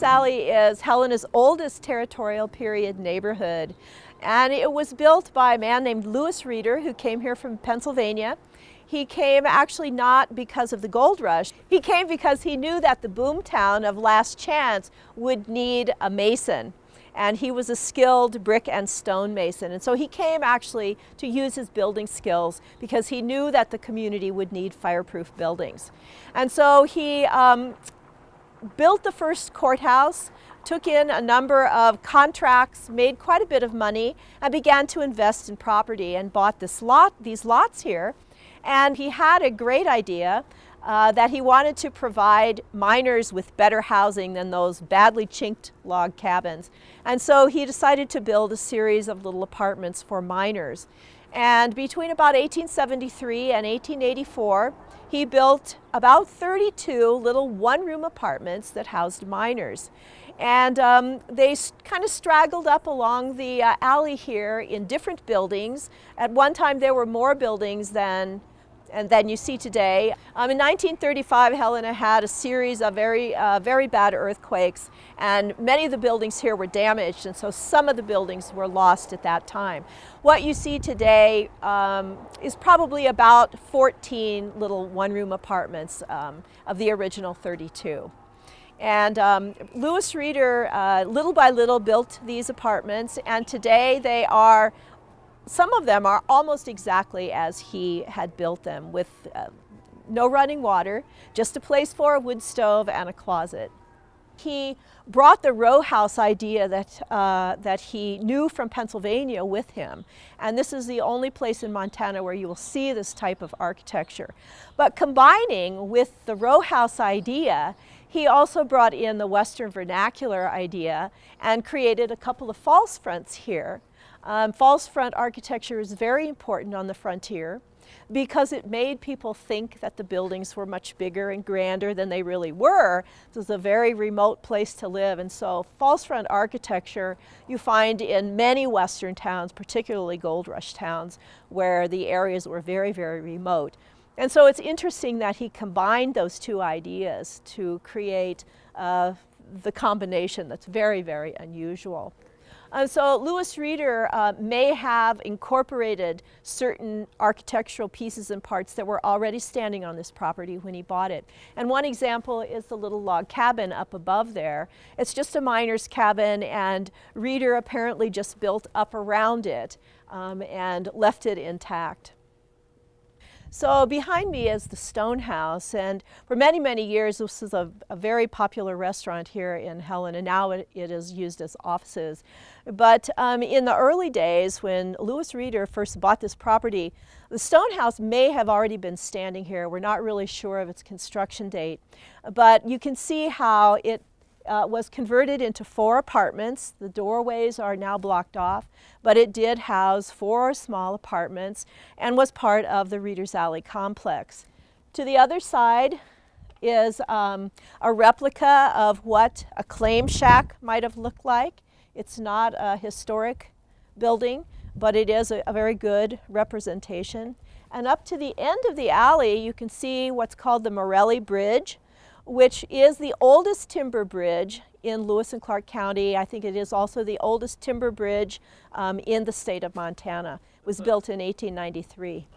Reader's Alley is Helena's oldest territorial period neighborhood, and it was built by a man named Lewis Reader, who came here from Pennsylvania. He came actually not because of the gold rush. He came because he knew that the boomtown of Last Chance would need a mason. And he was a skilled brick and stone mason. And so he came actually to use his building skills because he knew that the community would need fireproof buildings. And so he built the first courthouse, took in a number of contracts, made quite a bit of money, and began to invest in property and bought these lots here. And he had a great idea that he wanted to provide miners with better housing than those badly chinked log cabins. And so he decided to build a series of little apartments for miners. And between about 1873 and 1884, he built about 32 little one-room apartments that housed miners. And they kind of straggled up along the alley here in different buildings. At one time there were more buildings than you see today. In 1935, Helena had a series of very bad earthquakes, and many of the buildings here were damaged, and so some of the buildings were lost at that time. What you see today is probably about 14 little one-room apartments of the original 32. And Lewis Reader, little by little, built these apartments, and today some of them are almost exactly as he had built them, with no running water, just a place for a wood stove and a closet. He brought the row house idea that he knew from Pennsylvania with him, and this is the only place in Montana where you will see this type of architecture. But combining with the row house idea, he also brought in the Western vernacular idea and created a couple of false fronts here. False front architecture is very important on the frontier because it made people think that the buildings were much bigger and grander than they really were. This was a very remote place to live, and so false front architecture you find in many western towns, particularly gold rush towns, where the areas were very, very remote. And so it's interesting that he combined those two ideas to create the combination that's very, very unusual. So Lewis Reader may have incorporated certain architectural pieces and parts that were already standing on this property when he bought it. And one example is the little log cabin up above there. It's just a miner's cabin, and Reader apparently just built up around it and left it intact. So behind me is the Stone House, and for many, many years this is a very popular restaurant here in Helena. Now it is used as offices. But in the early days when Lewis Reader first bought this property, the Stone House may have already been standing here. We're not really sure of its construction date. But you can see how it was converted into 4 apartments. The doorways are now blocked off, but it did house 4 small apartments and was part of the Reader's Alley complex. To the other side is a replica of what a claim shack might have looked like. It's not a historic building, but it is a very good representation. And up to the end of the alley, you can see what's called the Morelli Bridge, which is the oldest timber bridge in Lewis and Clark County. I think it is also the oldest timber bridge in the state of Montana. It was built in 1893.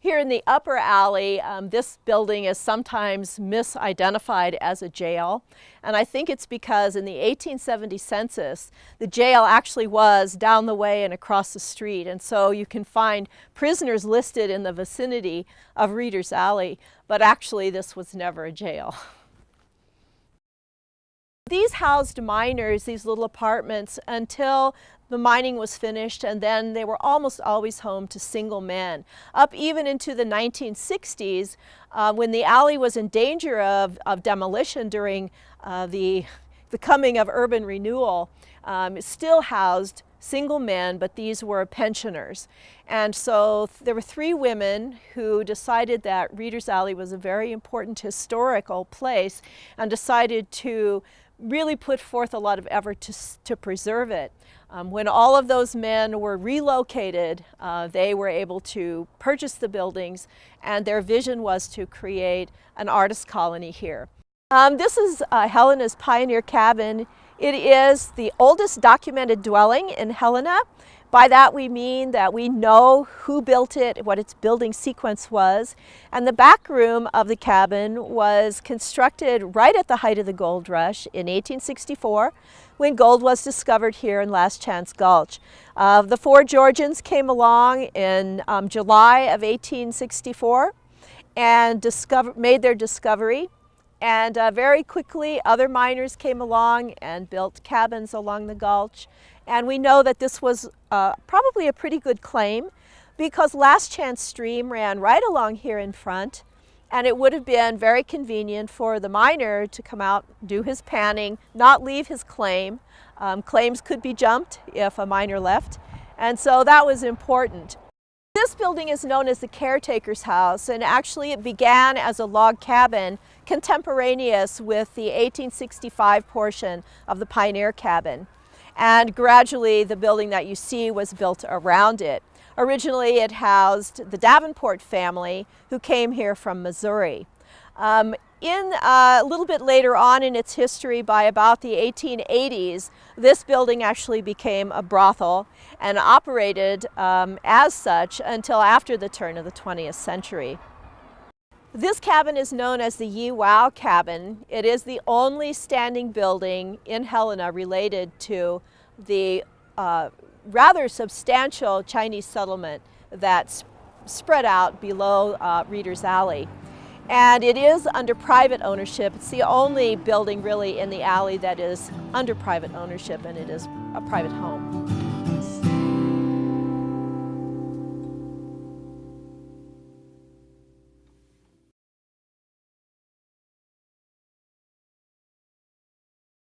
Here in the upper alley, this building is sometimes misidentified as a jail. And I think it's because in the 1870 census, the jail actually was down the way and across the street. And so you can find prisoners listed in the vicinity of Reader's Alley, but actually this was never a jail. These housed miners, these little apartments, until the mining was finished, and then they were almost always home to single men. Up even into the 1960s, when the alley was in danger of demolition during the coming of urban renewal, it still housed single men, but these were pensioners. And so there were 3 women who decided that Reader's Alley was a very important historical place and decided to really put forth a lot of effort to preserve it. When all of those men were relocated, they were able to purchase the buildings, and their vision was to create an artist colony here. This is Helena's Pioneer Cabin. It is the oldest documented dwelling in Helena. By that we mean that we know who built it, what its building sequence was, and the back room of the cabin was constructed right at the height of the gold rush in 1864 when gold was discovered here in Last Chance Gulch. The four Georgians came along in July of 1864 and made their discovery. And very quickly, other miners came along and built cabins along the gulch. And we know that this was probably a pretty good claim because Last Chance Stream ran right along here in front. And it would have been very convenient for the miner to come out, do his panning, not leave his claim. Claims could be jumped if a miner left. And so that was important. This building is known as the Caretaker's House, and actually it began as a log cabin contemporaneous with the 1865 portion of the Pioneer Cabin. And gradually the building that you see was built around it. Originally it housed the Davenport family who came here from Missouri. A little bit later on in its history, by about the 1880s, this building actually became a brothel and operated as such until after the turn of the 20th century. This cabin is known as the Yi Wow Cabin. It is the only standing building in Helena related to the rather substantial Chinese settlement that's spread out below Reeder's Alley. And it is under private ownership. It's the only building really in the alley that is under private ownership, and it is a private home.